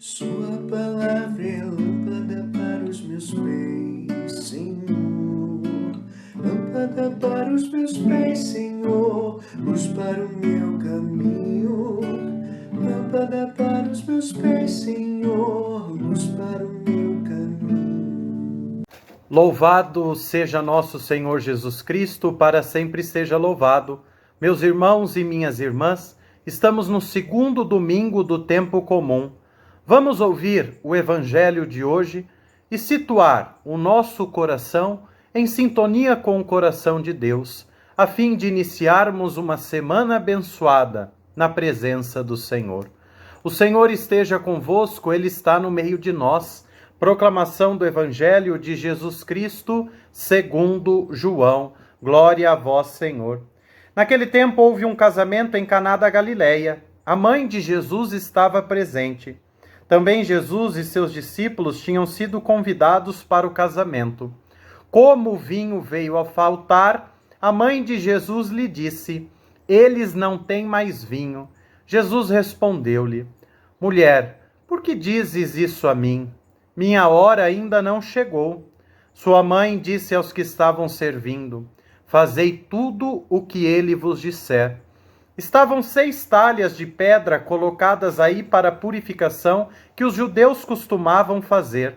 Sua palavra é lâmpada para os meus pés, Senhor. Lâmpada para os meus pés, Senhor. Luz para o meu caminho. Lâmpada para os meus pés, Senhor. Luz para o meu caminho. Louvado seja nosso Senhor Jesus Cristo, para sempre seja louvado. Meus irmãos e minhas irmãs, estamos no segundo domingo do tempo comum. Vamos ouvir o Evangelho de hoje e situar o nosso coração em sintonia com o coração de Deus, a fim de iniciarmos uma semana abençoada na presença do Senhor. O Senhor esteja convosco, Ele está no meio de nós. Proclamação do Evangelho de Jesus Cristo, segundo João. Glória a vós, Senhor. Naquele tempo houve um casamento em Caná da Galileia. A mãe de Jesus estava presente. Também Jesus e seus discípulos tinham sido convidados para o casamento. Como o vinho veio a faltar, a mãe de Jesus lhe disse: "Eles não têm mais vinho." Jesus respondeu-lhe: "Mulher, por que dizes isso a mim? Minha hora ainda não chegou." Sua mãe disse aos que estavam servindo: "Fazei tudo o que ele vos disser." Estavam 6 talhas de pedra colocadas aí para a purificação que os judeus costumavam fazer.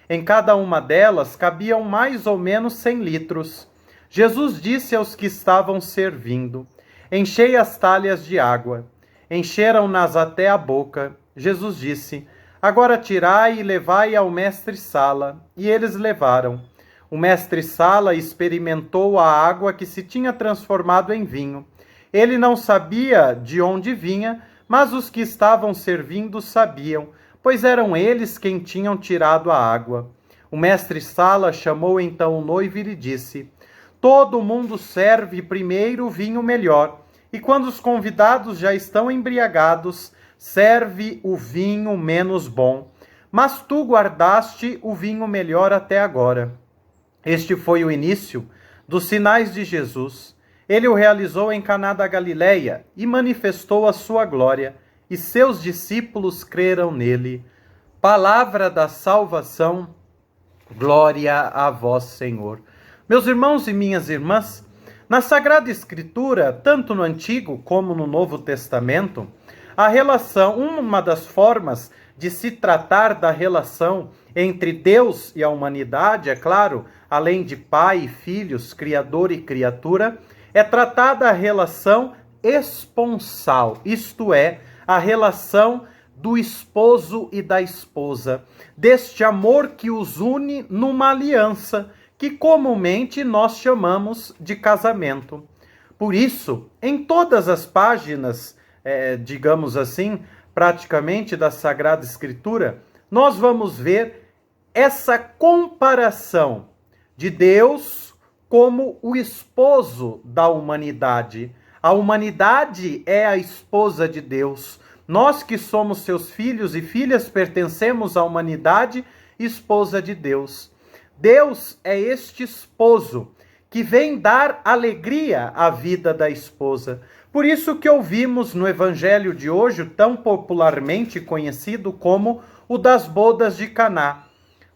Em cada uma delas cabiam mais ou menos 100 litros. Jesus disse aos que estavam servindo: "Enchei as talhas de água." Encheram-nas até a boca. Jesus disse: "Agora tirai e levai ao mestre-sala." E eles levaram. O mestre-sala experimentou a água que se tinha transformado em vinho. Ele não sabia de onde vinha, mas os que estavam servindo sabiam, pois eram eles quem tinham tirado a água. O mestre-sala chamou então o noivo e lhe disse: "Todo mundo serve primeiro o vinho melhor, e quando os convidados já estão embriagados, serve o vinho menos bom. Mas tu guardaste o vinho melhor até agora." Este foi o início dos sinais de Jesus. Ele o realizou em Caná da Galileia e manifestou a sua glória, e seus discípulos creram nele. Palavra da salvação, glória a vós, Senhor. Meus irmãos e minhas irmãs, na Sagrada Escritura, tanto no Antigo como no Novo Testamento, a relação, uma das formas de se tratar da relação entre Deus e a humanidade, é claro, além de pai e filhos, criador e criatura, é tratada a relação esponsal, isto é, a relação do esposo e da esposa, deste amor que os une numa aliança, que comumente nós chamamos de casamento. Por isso, em todas as páginas, digamos assim, praticamente da Sagrada Escritura, nós vamos ver essa comparação de Deus como o esposo da humanidade. A humanidade é a esposa de Deus. Nós que somos seus filhos e filhas pertencemos à humanidade, esposa de Deus. Deus é este esposo que vem dar alegria à vida da esposa. Por isso que ouvimos no Evangelho de hoje, tão popularmente conhecido como o das bodas de Caná.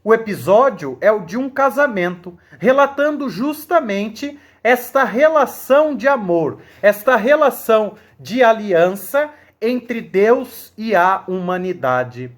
O episódio é o de um casamento, relatando justamente esta relação de amor, esta relação de aliança entre Deus e a humanidade.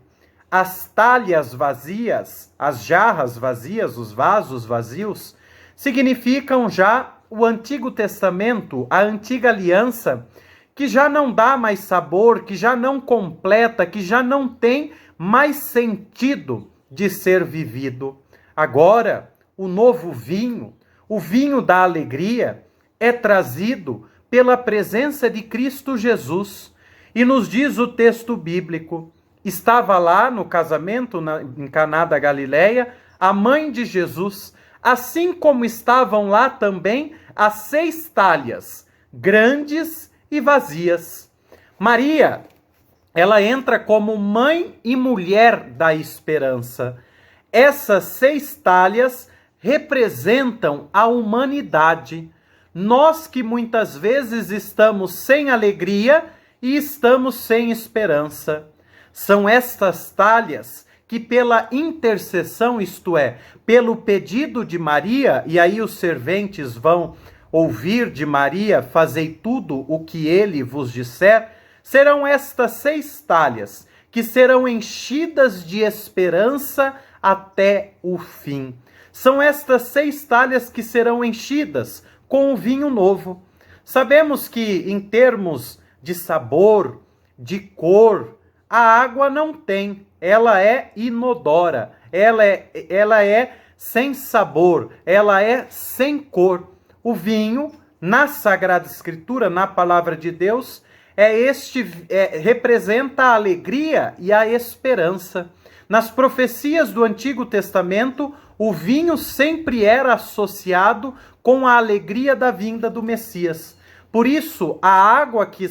As talhas vazias, as jarras vazias, os vasos vazios, significam já o Antigo Testamento, a antiga aliança, que já não dá mais sabor, que já não completa, que já não tem mais sentido de ser vivido. Agora, o novo vinho, o vinho da alegria, é trazido pela presença de Cristo Jesus. E nos diz o texto bíblico: estava lá no casamento em Caná da Galileia a mãe de Jesus, assim como estavam lá também as 6 talhas, grandes e vazias. Maria, ela entra como mãe e mulher da esperança. Essas 6 talhas representam a humanidade. Nós que muitas vezes estamos sem alegria e estamos sem esperança. São estas talhas que pela intercessão, isto é, pelo pedido de Maria, e aí os serventes vão ouvir de Maria, fazei tudo o que ele vos disser, serão estas 6 talhas que serão enchidas de esperança até o fim. São estas 6 talhas que serão enchidas com o vinho novo. Sabemos que em termos de sabor, de cor, a água não tem, ela é inodora, ela é sem sabor, ela é sem cor. O vinho, na Sagrada Escritura, na Palavra de Deus, representa a alegria e a esperança. Nas profecias do Antigo Testamento, o vinho sempre era associado com a alegria da vinda do Messias. Por isso, a água que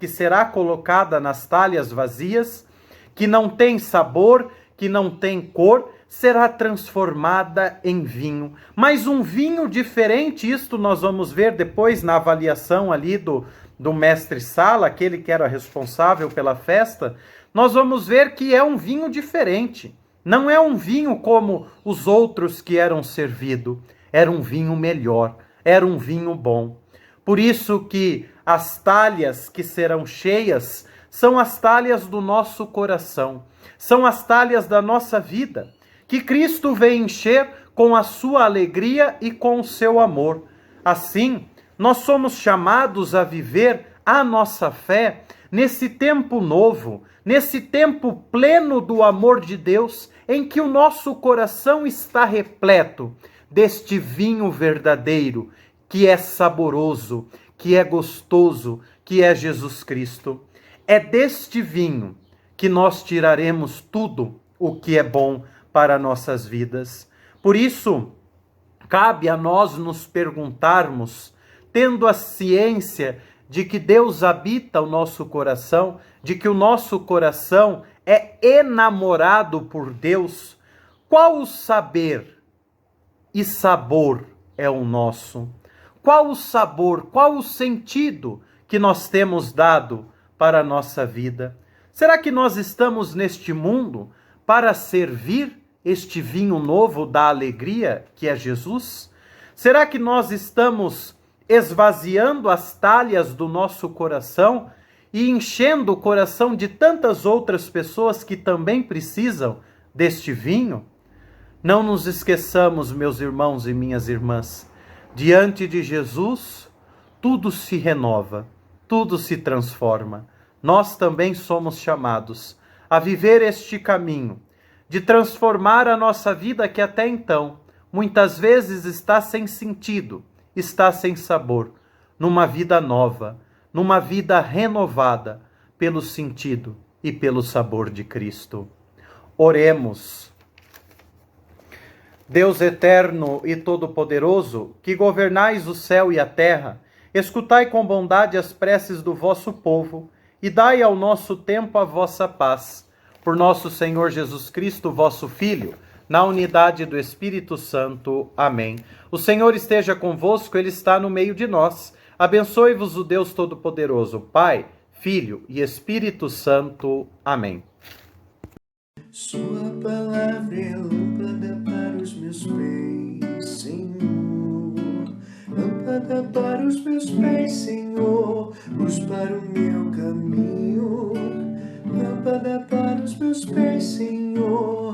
será colocada nas talhas vazias, que não tem sabor, que não tem cor, será transformada em vinho. Mas um vinho diferente, isto nós vamos ver depois na avaliação ali do mestre Sala, aquele que era responsável pela festa, nós vamos ver que é um vinho diferente. Não é um vinho como os outros que eram servidos. Era um vinho melhor, era um vinho bom. Por isso que as talhas que serão cheias são as talhas do nosso coração, são as talhas da nossa vida, que Cristo vem encher com a sua alegria e com o seu amor. Assim, nós somos chamados a viver a nossa fé nesse tempo novo, nesse tempo pleno do amor de Deus, em que o nosso coração está repleto deste vinho verdadeiro, que é saboroso, que é gostoso, que é Jesus Cristo. É deste vinho que nós tiraremos tudo o que é bom para nossas vidas. Por isso, cabe a nós nos perguntarmos, tendo a ciência de que Deus habita o nosso coração, de que o nosso coração é enamorado por Deus, qual o saber e sabor é o nosso? Qual o sabor, qual o sentido que nós temos dado para a nossa vida? Será que nós estamos neste mundo para servir este vinho novo da alegria que é Jesus? Será que nós estamos esvaziando as talhas do nosso coração e enchendo o coração de tantas outras pessoas que também precisam deste vinho? Não nos esqueçamos, meus irmãos e minhas irmãs, diante de Jesus, tudo se renova, tudo se transforma. Nós também somos chamados a viver este caminho, de transformar a nossa vida que até então, muitas vezes está sem sentido, está sem sabor, numa vida nova, numa vida renovada pelo sentido e pelo sabor de Cristo. Oremos. Deus eterno e todo-poderoso, que governais o céu e a terra, escutai com bondade as preces do vosso povo e dai ao nosso tempo a vossa paz. Por nosso Senhor Jesus Cristo, vosso Filho, na unidade do Espírito Santo. Amém. O Senhor esteja convosco, Ele está no meio de nós. Abençoe-vos o Deus Todo-Poderoso, Pai, Filho e Espírito Santo. Amém. Sua palavra é lâmpada para os meus pés, Senhor. Lâmpada para os meus pés, Senhor. Luz para o meu caminho. Lâmpada para os meus pés, Senhor.